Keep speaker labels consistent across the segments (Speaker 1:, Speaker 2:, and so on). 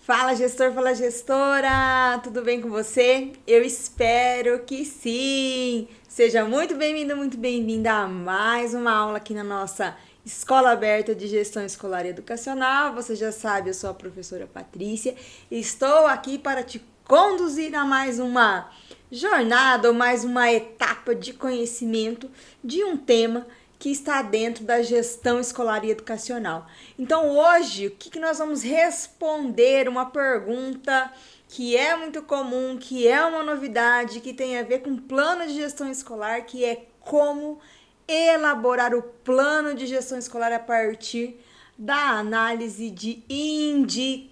Speaker 1: Fala gestor, fala gestora, tudo bem com você? Eu espero que sim! Seja muito bem-vindo, muito bem-vinda a mais uma aula aqui na nossa Escola Aberta de Gestão Escolar e Educacional. Você já sabe, eu sou a professora Patrícia e estou aqui para te conduzir a mais uma jornada ou mais uma etapa de conhecimento de um tema que está dentro da gestão escolar e educacional. Então, hoje, o que nós vamos responder? Uma pergunta que é muito comum, que é uma novidade, que tem a ver com plano de gestão escolar, que é como elaborar o plano de gestão escolar a partir da análise de indicadores.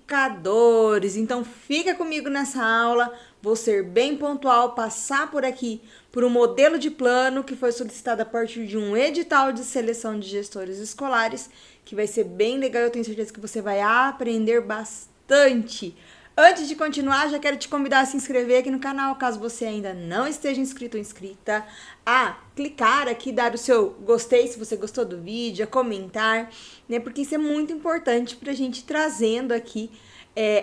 Speaker 1: Então, fica comigo nessa aula. Vou ser bem pontual, passar por aqui por um modelo de plano que foi solicitado a partir de um edital de seleção de gestores escolares, que vai ser bem legal. Eu tenho certeza que você vai aprender bastante. Antes de continuar, já quero te convidar a se inscrever aqui no canal, caso você ainda não esteja inscrito ou inscrita, a clicar aqui, dar o seu gostei se você gostou do vídeo, a comentar, né? Porque isso é muito importante para a gente trazendo aqui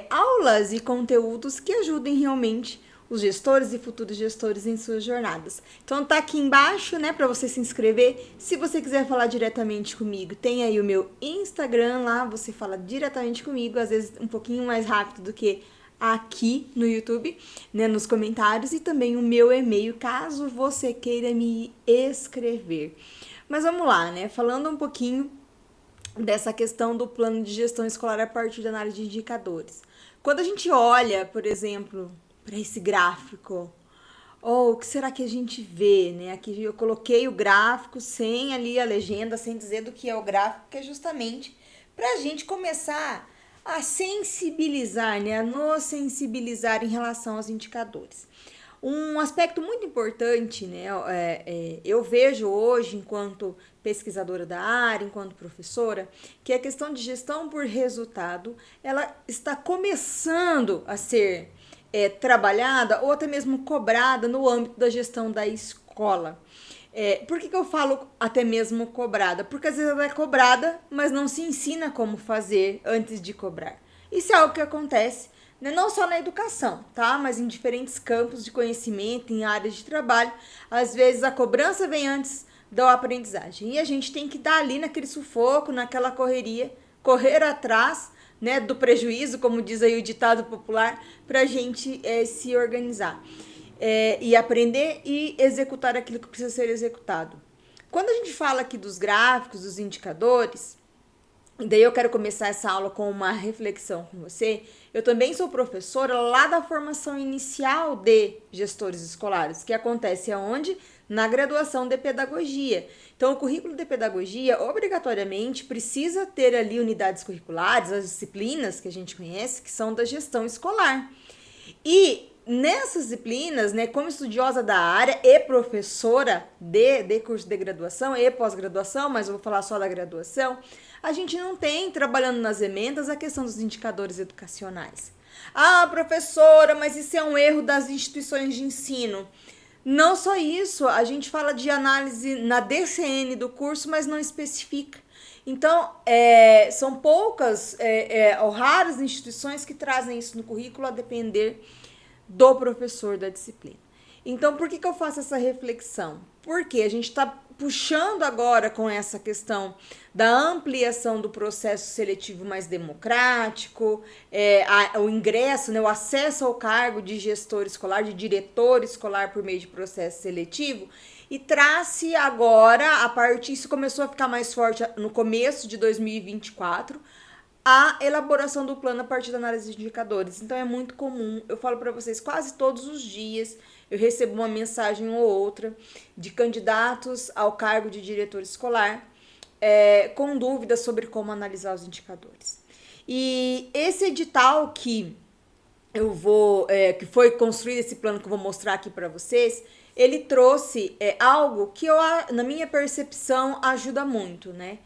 Speaker 1: aulas e conteúdos que ajudem realmente os gestores e futuros gestores em suas jornadas. Então tá aqui embaixo, né, para você se inscrever. Se você quiser falar diretamente comigo, tem aí o meu Instagram lá, você fala diretamente comigo, às vezes um pouquinho mais rápido do que aqui no YouTube, né, nos comentários, e também o meu e-mail, caso você queira me escrever. Mas vamos lá, né, falando um pouquinho dessa questão do plano de gestão escolar a partir da análise de indicadores. Quando a gente olha, por exemplo, para esse gráfico, ou o que será que a gente vê, né? Aqui eu coloquei o gráfico sem ali a legenda, sem dizer do que é o gráfico, que é justamente para a gente começar a sensibilizar, né? A nos sensibilizar em relação aos indicadores. Um aspecto muito importante, né? Eu vejo hoje, enquanto pesquisadora da área, enquanto professora, que a questão de gestão por resultado, ela está começando a ser trabalhada ou até mesmo cobrada no âmbito da gestão da escola. Por que eu falo até mesmo cobrada? Porque às vezes ela é cobrada, mas não se ensina como fazer antes de cobrar. Isso é algo que acontece, né, não só na educação, tá? Mas em diferentes campos de conhecimento, em áreas de trabalho. Às vezes a cobrança vem antes da aprendizagem. E a gente tem que dar ali naquele sufoco, naquela correria, correr atrás, né, do prejuízo, como diz aí o ditado popular, para a gente se organizar. E aprender e executar aquilo que precisa ser executado. Quando a gente fala aqui dos gráficos, dos indicadores, daí eu quero começar essa aula com uma reflexão com você. Eu também sou professora lá da formação inicial de gestores escolares, que acontece aonde? Na graduação de pedagogia. Então, o currículo de pedagogia, obrigatoriamente, precisa ter ali unidades curriculares, as disciplinas que a gente conhece, que são da gestão escolar. E nessas disciplinas, né, como estudiosa da área e professora de curso de graduação e pós-graduação, mas eu vou falar só da graduação, a gente não tem, trabalhando nas emendas, a questão dos indicadores educacionais. Ah, professora, mas isso é um erro das instituições de ensino. Não só isso, a gente fala de análise na DCN do curso, mas não especifica. Então, são poucas ou raras instituições que trazem isso no currículo, a depender do professor da disciplina. Então, por que eu faço essa reflexão? Porque a gente está puxando agora com essa questão da ampliação do processo seletivo mais democrático, o ingresso, né, o acesso ao cargo de gestor escolar, de diretor escolar por meio de processo seletivo, e traz-se agora, isso começou a ficar mais forte no começo de 2024, a elaboração do plano a partir da análise de indicadores. Então é muito comum, eu falo para vocês quase todos os dias, eu recebo uma mensagem ou outra de candidatos ao cargo de diretor escolar com dúvidas sobre como analisar os indicadores. E esse edital que que foi construído, esse plano que eu vou mostrar aqui para vocês, ele trouxe algo que na minha percepção ajuda muito, né?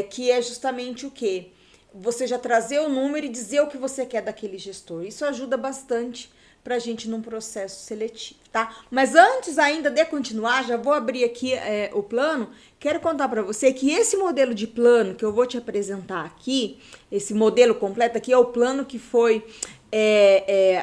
Speaker 1: Que é justamente o quê? Você já trazer o número e dizer o que você quer daquele gestor. Isso ajuda bastante pra gente num processo seletivo, tá? Mas antes ainda de continuar, já vou abrir aqui o plano. Quero contar pra você que esse modelo de plano que eu vou te apresentar aqui, esse modelo completo aqui é o plano que foi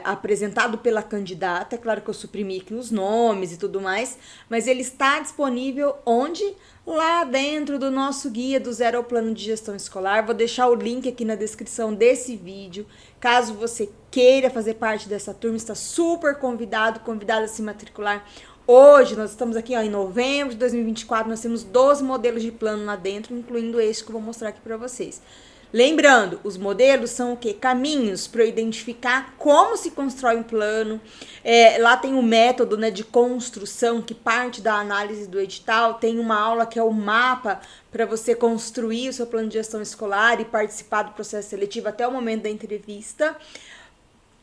Speaker 1: apresentado pela candidata. É claro que eu suprimi aqui os nomes e tudo mais, mas ele está disponível onde? Lá dentro do nosso guia do Zero ao Plano de Gestão Escolar. Vou deixar o link aqui na descrição desse vídeo. Caso você queira fazer parte dessa turma, está super convidado a se matricular. Hoje, nós estamos aqui em novembro de 2024, nós temos 12 modelos de plano lá dentro, incluindo este que eu vou mostrar aqui para vocês. Lembrando, os modelos são o quê? Caminhos para eu identificar como se constrói um plano. Lá tem o método, né, de construção, que parte da análise do edital. Tem uma aula que é o mapa para você construir o seu plano de gestão escolar e participar do processo seletivo até o momento da entrevista.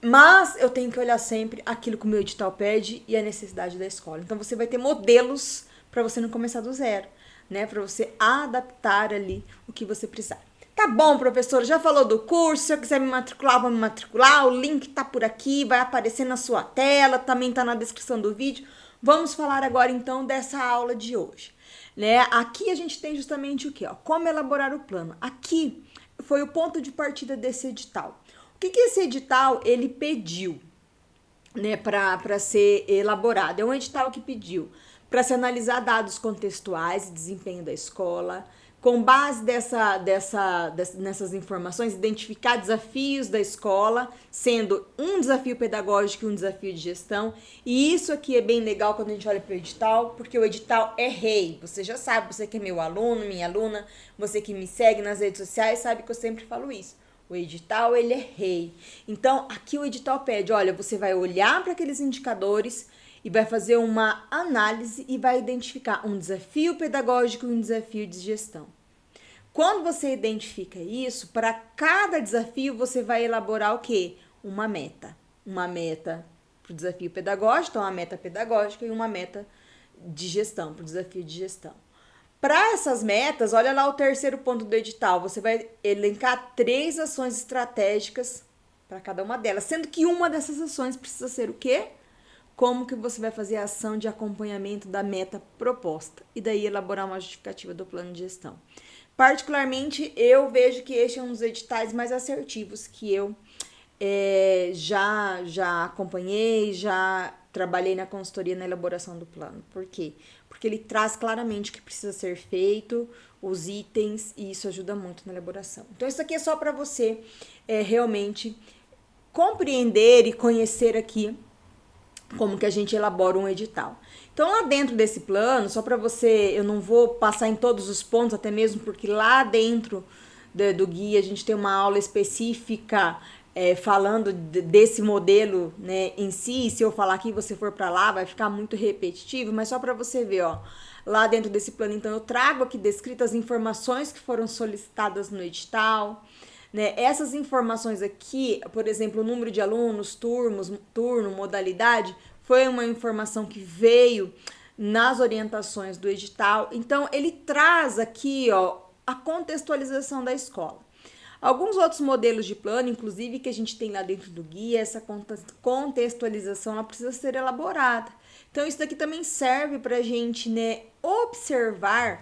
Speaker 1: Mas eu tenho que olhar sempre aquilo que o meu edital pede e a necessidade da escola. Então, você vai ter modelos para você não começar do zero, né? Para você adaptar ali o que você precisar. Tá bom, professora, já falou do curso. Se eu quiser me matricular, vou me matricular. O link tá por aqui, vai aparecer na sua tela, também tá na descrição do vídeo. Vamos falar agora, então, dessa aula de hoje, né? Aqui a gente tem justamente o quê? Como elaborar o plano. Aqui foi o ponto de partida desse edital. O que esse edital, ele pediu, né, para ser elaborado? É um edital que pediu para se analisar dados contextuais e desempenho da escola. Com base nessas informações, identificar desafios da escola, sendo um desafio pedagógico e um desafio de gestão. E isso aqui é bem legal quando a gente olha para o edital, porque o edital é rei. Você já sabe, você que é meu aluno, minha aluna, você que me segue nas redes sociais, sabe que eu sempre falo isso. O edital, ele é rei. Então, aqui o edital pede, olha, você vai olhar para aqueles indicadores e vai fazer uma análise e vai identificar um desafio pedagógico e um desafio de gestão. Quando você identifica isso, para cada desafio você vai elaborar o quê? Uma meta. Uma meta para o desafio pedagógico, então uma meta pedagógica e uma meta de gestão, para o desafio de gestão. Para essas metas, olha lá o terceiro ponto do edital, você vai elencar 3 ações estratégicas para cada uma delas, sendo que uma dessas ações precisa ser o quê? Como que você vai fazer a ação de acompanhamento da meta proposta e daí elaborar uma justificativa do plano de gestão. Particularmente, eu vejo que este é um dos editais mais assertivos que eu já acompanhei, já trabalhei na consultoria na elaboração do plano. Por quê? Porque ele traz claramente o que precisa ser feito, os itens, e isso ajuda muito na elaboração. Então, isso aqui é só para você realmente compreender e conhecer aqui como que a gente elabora um edital. Então, lá dentro desse plano, só para você, eu não vou passar em todos os pontos, até mesmo porque lá dentro do guia a gente tem uma aula específica falando desse modelo, né, em si. E se eu falar aqui e você for para lá, vai ficar muito repetitivo, mas só para você ver, lá dentro desse plano, então, eu trago aqui descritas as informações que foram solicitadas no edital, né? Essas informações aqui, por exemplo, o número de alunos, turno, modalidade, foi uma informação que veio nas orientações do edital. Então, ele traz aqui a contextualização da escola. Alguns outros modelos de plano, inclusive, que a gente tem lá dentro do guia, essa contextualização ela precisa ser elaborada. Então, isso daqui também serve para a gente, né, observar,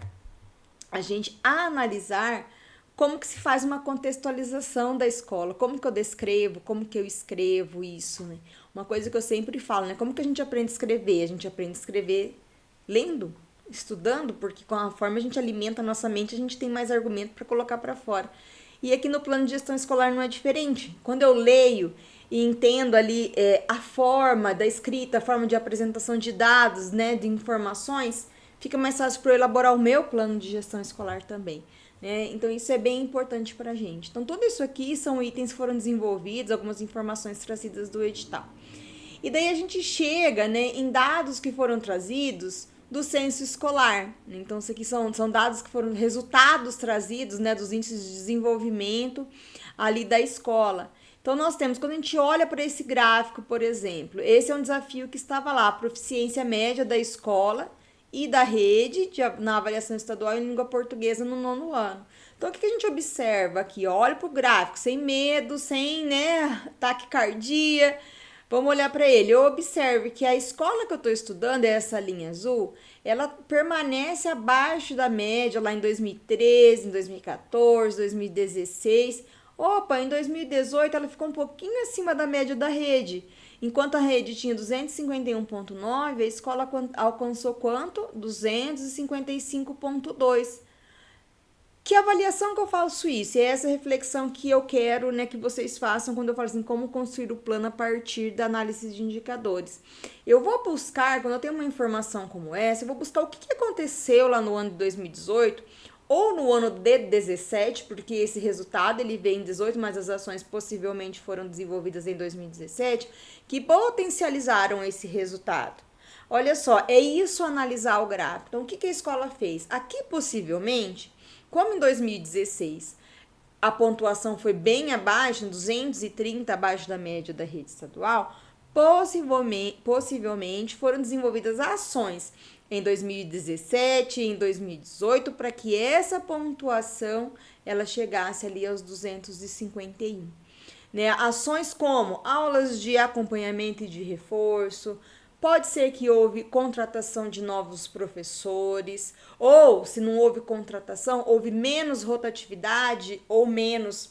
Speaker 1: a gente analisar como que se faz uma contextualização da escola, como que eu descrevo, como que eu escrevo isso, né? Uma coisa que eu sempre falo, né? Como que a gente aprende a escrever? A gente aprende a escrever lendo, estudando, porque com a forma a gente alimenta a nossa mente, a gente tem mais argumento para colocar para fora. E aqui no plano de gestão escolar não é diferente. Quando eu leio e entendo ali a forma da escrita, a forma de apresentação de dados, né, de informações, fica mais fácil para eu elaborar o meu plano de gestão escolar também. Então, isso é bem importante para a gente. Então, tudo isso aqui são itens que foram desenvolvidos, algumas informações trazidas do edital. E daí a gente chega, né, em dados que foram trazidos do censo escolar. Então, isso aqui são dados que foram resultados trazidos, né, dos índices de desenvolvimento ali da escola. Então, nós temos, quando a gente olha para esse gráfico, por exemplo, esse é um desafio que estava lá, a proficiência média da escola e da rede na avaliação estadual em língua portuguesa no 9º ano. Então, o que a gente observa aqui? Olha para o gráfico, sem medo, sem, né, taquicardia. Vamos olhar para ele. Eu observo que a escola que eu estou estudando, essa linha azul, ela permanece abaixo da média lá em 2013, em 2014, 2016. Opa, em 2018 ela ficou um pouquinho acima da média da rede. Enquanto a rede tinha 251,9, a escola alcançou quanto? 255,2. Que avaliação que eu faço isso? É essa reflexão que eu quero, né, que vocês façam quando eu falo assim, como construir o plano a partir da análise de indicadores. Eu vou buscar, quando eu tenho uma informação como essa, eu vou buscar o que aconteceu lá no ano de 2018 ou no ano de 17, porque esse resultado ele veio em 18, mas as ações possivelmente foram desenvolvidas em 2017, que potencializaram esse resultado. Olha só, é isso analisar o gráfico. Então, o que a escola fez? Aqui, possivelmente, como em 2016 a pontuação foi bem abaixo, 230 abaixo da média da rede estadual, possivelmente foram desenvolvidas ações em 2017 e em 2018 para que essa pontuação ela chegasse ali aos 251. Né? Ações como aulas de acompanhamento e de reforço, pode ser que houve contratação de novos professores, ou se não houve contratação, houve menos rotatividade ou menos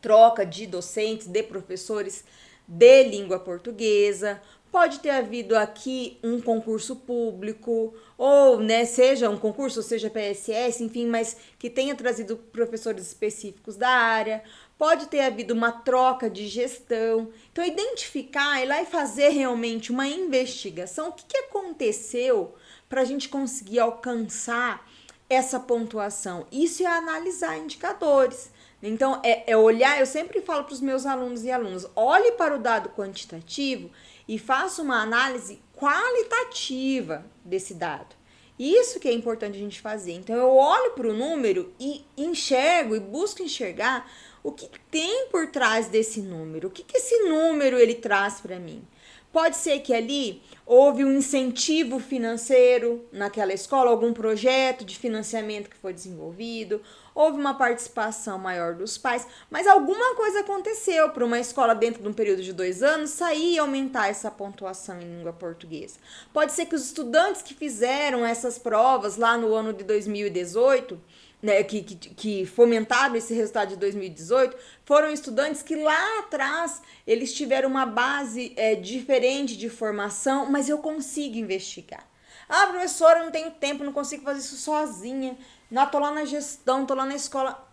Speaker 1: troca de docentes, de professores de língua portuguesa. Pode ter havido aqui um concurso público, ou né, seja um concurso, ou seja PSS, enfim, mas que tenha trazido professores específicos da área. Pode ter havido uma troca de gestão. Então, identificar, ir lá e fazer realmente uma investigação. O que aconteceu para a gente conseguir alcançar essa pontuação? Isso é analisar indicadores. Então, é olhar, eu sempre falo para os meus alunos e alunas, olhe para o dado quantitativo e faça uma análise qualitativa desse dado. Isso que é importante a gente fazer. Então, eu olho para o número e enxergo e busco enxergar o que tem por trás desse número, o que esse número ele traz para mim. Pode ser que ali houve um incentivo financeiro naquela escola, algum projeto de financiamento que foi desenvolvido, houve uma participação maior dos pais, mas alguma coisa aconteceu para uma escola dentro de um período de 2 anos sair e aumentar essa pontuação em língua portuguesa. Pode ser que os estudantes que fizeram essas provas lá no ano de 2018, né, que fomentaram esse resultado de 2018, foram estudantes que lá atrás eles tiveram uma base diferente de formação, mas eu consigo investigar. Ah, professora, eu não tenho tempo, não consigo fazer isso sozinha. Não, tô lá na gestão, tô lá na escola.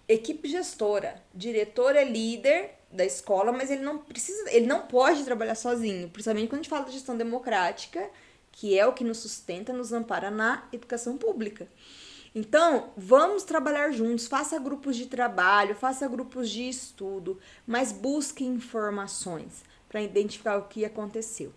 Speaker 1: Equipe gestora, diretor é líder da escola, mas ele não pode trabalhar sozinho, principalmente quando a gente fala de gestão democrática, que é o que nos sustenta, nos ampara na educação pública. Então, vamos trabalhar juntos, faça grupos de trabalho, faça grupos de estudo, mas busque informações para identificar o que aconteceu.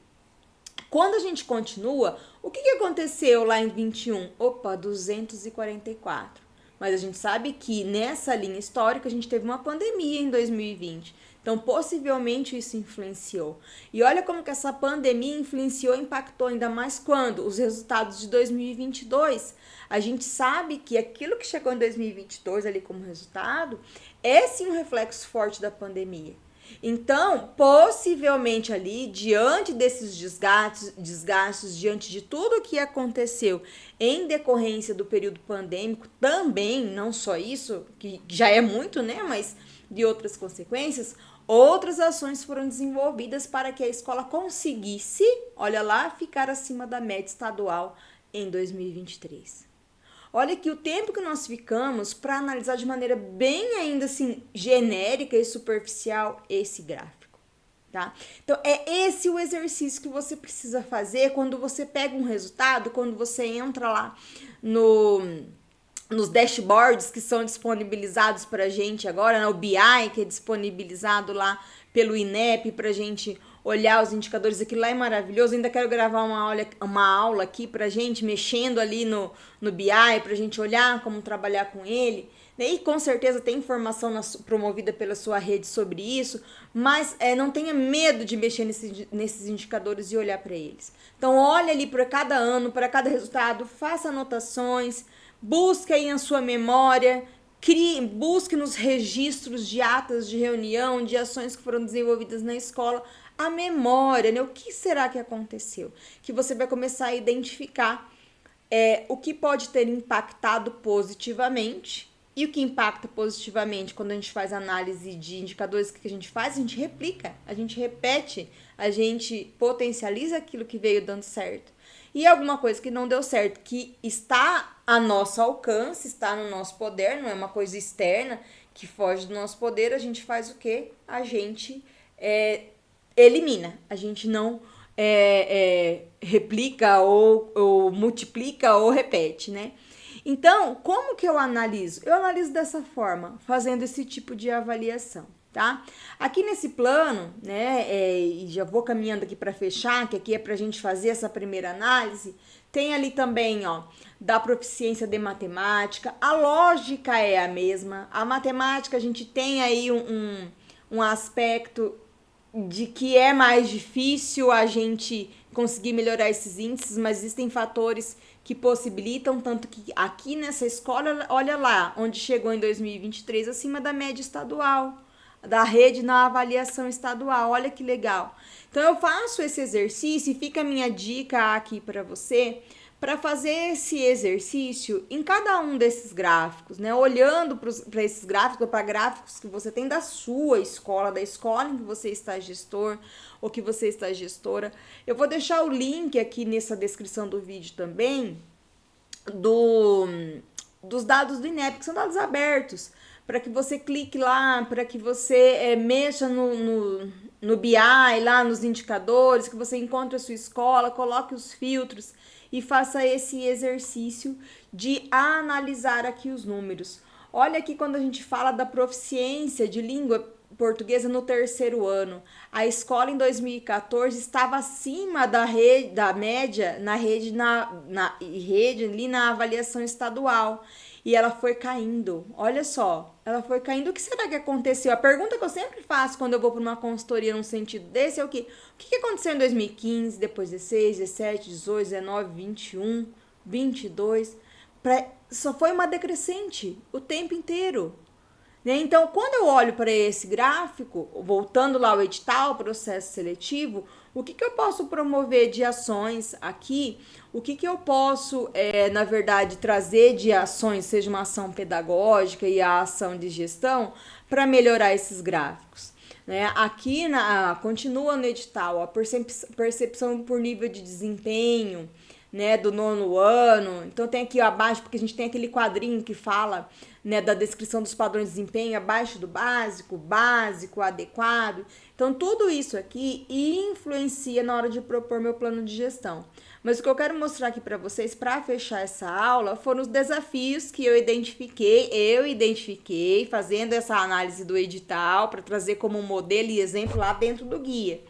Speaker 1: Quando a gente continua, o que aconteceu lá em 21? Opa, 244. Mas a gente sabe que nessa linha histórica a gente teve uma pandemia em 2020. Então, possivelmente isso influenciou. E olha como que essa pandemia influenciou, impactou ainda mais quando? Os resultados de 2022. A gente sabe que aquilo que chegou em 2022 ali como resultado é sim um reflexo forte da pandemia. Então, possivelmente ali, diante desses desgastes, diante de tudo o que aconteceu em decorrência do período pandêmico, também, não só isso, que já é muito, né, mas de outras consequências, outras ações foram desenvolvidas para que a escola conseguisse, olha lá, ficar acima da média estadual em 2023. Olha que o tempo que nós ficamos para analisar de maneira bem ainda assim genérica e superficial esse gráfico, tá? Então é esse o exercício que você precisa fazer quando você pega um resultado, quando você entra lá nos dashboards que são disponibilizados para a gente agora, né? O BI que é disponibilizado lá pelo INEP para a gente olhar os indicadores, aquilo lá é maravilhoso. Ainda quero gravar uma aula aqui pra gente, mexendo ali no BI, pra gente olhar como trabalhar com ele. E com certeza tem informação promovida pela sua rede sobre isso, mas não tenha medo de mexer nesses indicadores e olhar para eles. Então, olhe ali para cada ano, para cada resultado, faça anotações, busque aí na sua memória, Busque nos registros de atas de reunião, de ações que foram desenvolvidas na escola, a memória, né? O que será que aconteceu? Que você vai começar a identificar o que pode ter impactado positivamente. E o que impacta positivamente quando a gente faz análise de indicadores, o que a gente faz? A gente replica, a gente repete, a gente potencializa aquilo que veio dando certo. E alguma coisa que não deu certo, que está a nosso alcance, está no nosso poder, não é uma coisa externa que foge do nosso poder, a gente faz o quê? A gente elimina, a gente não replica ou multiplica ou repete, né? Então, como que eu analiso? Eu analiso dessa forma, fazendo esse tipo de avaliação, tá? Aqui nesse plano, né, e já vou caminhando aqui para fechar, que aqui é pra gente fazer essa primeira análise, tem ali também, ó, da proficiência de matemática, a lógica é a mesma, a matemática a gente tem aí um aspecto de que é mais difícil a gente conseguir melhorar esses índices, mas existem fatores que possibilitam, tanto que aqui nessa escola, olha lá, onde chegou em 2023, acima da média estadual, da rede na avaliação estadual, olha que legal. Então eu faço esse exercício e fica a minha dica aqui para você, para fazer esse exercício em cada um desses gráficos, né? Olhando para esses gráficos, para gráficos que você tem da sua escola, da escola em que você está gestor ou que você está gestora. Eu vou deixar o link aqui nessa descrição do vídeo também dos dados do INEP, que são dados abertos, para que você clique lá, para que você mexa no BI, lá nos indicadores, que você encontre a sua escola, coloque os filtros e faça esse exercício de analisar aqui os números. Olha aqui quando a gente fala da proficiência de língua portuguesa no terceiro ano. A escola em 2014 estava acima da média na rede ali na avaliação estadual. E ela foi caindo. Olha só, ela foi caindo. O que será que aconteceu? A pergunta que eu sempre faço quando eu vou para uma consultoria num sentido desse é o quê? O que aconteceu em 2015, depois 16, 17, 18, 19, 21, 22? Só foi uma decrescente o tempo inteiro. Né? Então, quando eu olho para esse gráfico, voltando lá ao edital, processo seletivo, o que eu posso promover de ações aqui? O que eu posso, na verdade, trazer de ações, seja uma ação pedagógica e a ação de gestão, para melhorar esses gráficos? Né? Aqui continua no edital a percepção por nível de desempenho, né, do nono ano. Então tem aqui abaixo, porque a gente tem aquele quadrinho que fala, né, da descrição dos padrões de desempenho, abaixo do básico, adequado. Então tudo isso aqui influencia na hora de propor meu plano de gestão. Mas o que eu quero mostrar aqui para vocês, para fechar essa aula, foram os desafios que eu identifiquei fazendo essa análise do edital para trazer como modelo e exemplo lá dentro do guia.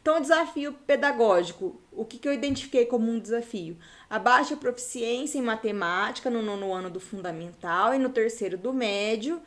Speaker 1: Então, o desafio pedagógico, o que eu identifiquei como um desafio? A baixa proficiência em matemática no nono ano do fundamental e no terceiro do médio,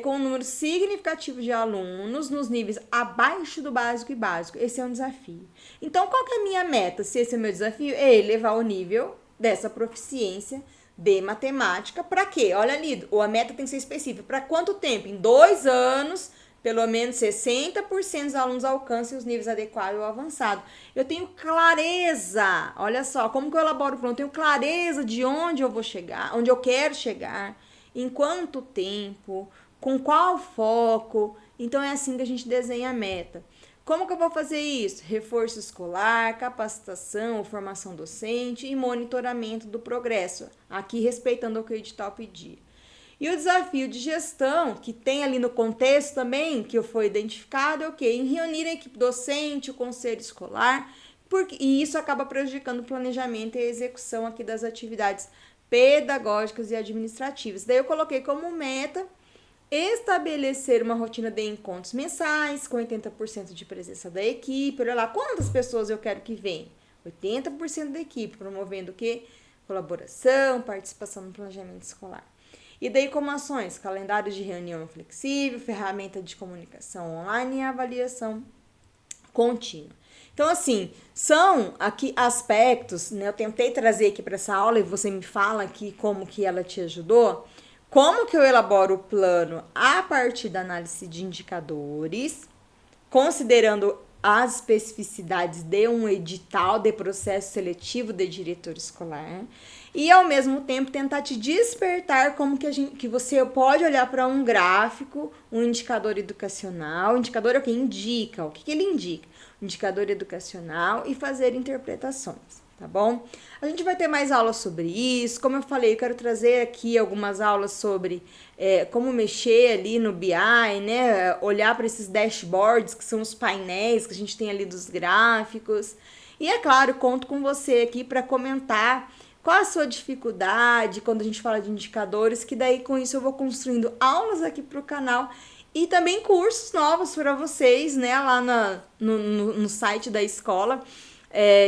Speaker 1: com um número significativo de alunos nos níveis abaixo do básico e básico. Esse é um desafio. Então, qual que é a minha meta? Se esse é o meu desafio, é elevar o nível dessa proficiência de matemática. Para quê? Olha ali, a meta tem que ser específica. Para quanto tempo? Em 2 anos... Pelo menos 60% dos alunos alcancem os níveis adequado ou avançado. Eu tenho clareza, olha só, como que eu elaboro o plano? Eu tenho clareza de onde eu vou chegar, onde eu quero chegar, em quanto tempo, com qual foco. Então é assim que a gente desenha a meta. Como que eu vou fazer isso? Reforço escolar, capacitação, formação docente e monitoramento do progresso. Aqui respeitando o que o edital pedia. E o desafio de gestão, que tem ali no contexto também, que foi identificado, é o quê? Em reunir a equipe docente, o conselho escolar, e isso acaba prejudicando o planejamento e a execução aqui das atividades pedagógicas e administrativas. Daí eu coloquei como meta estabelecer uma rotina de encontros mensais, com 80% de presença da equipe. Olha lá, quantas pessoas eu quero que venham? 80% da equipe, promovendo o quê? Colaboração, participação no planejamento escolar. E daí como ações, calendário de reunião flexível, ferramenta de comunicação online e avaliação contínua. Então, assim, são aqui aspectos, né? Eu tentei trazer aqui para essa aula e você me fala aqui como que ela te ajudou, Como que eu elaboro o plano? A partir da análise de indicadores, considerando as especificidades de um edital de processo seletivo de diretor escolar e, ao mesmo tempo, tentar te despertar como que você pode olhar para um gráfico, um indicador educacional. O indicador é o que indica, o que ele indica? Um indicador educacional e fazer interpretações. Tá bom? A gente vai ter mais aulas sobre isso. Como eu falei, eu quero trazer aqui algumas aulas sobre como mexer ali no BI, né? Olhar para esses dashboards, que são os painéis que a gente tem ali dos gráficos. E, é claro, conto com você aqui para comentar qual a sua dificuldade quando a gente fala de indicadores, que daí com isso eu vou construindo aulas aqui para o canal e também cursos novos para vocês, né? Lá no site da escola.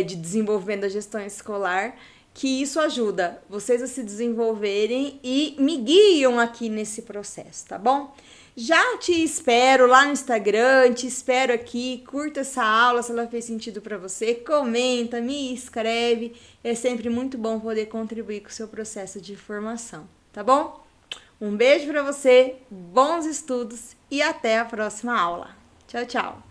Speaker 1: De desenvolvimento da gestão escolar, que isso ajuda vocês a se desenvolverem e me guiam aqui nesse processo, tá bom? Já te espero lá no Instagram, te espero aqui, curta essa aula se ela fez sentido para você, comenta, me escreve, é sempre muito bom poder contribuir com o seu processo de formação, tá bom? Um beijo para você, bons estudos e até a próxima aula. Tchau, tchau!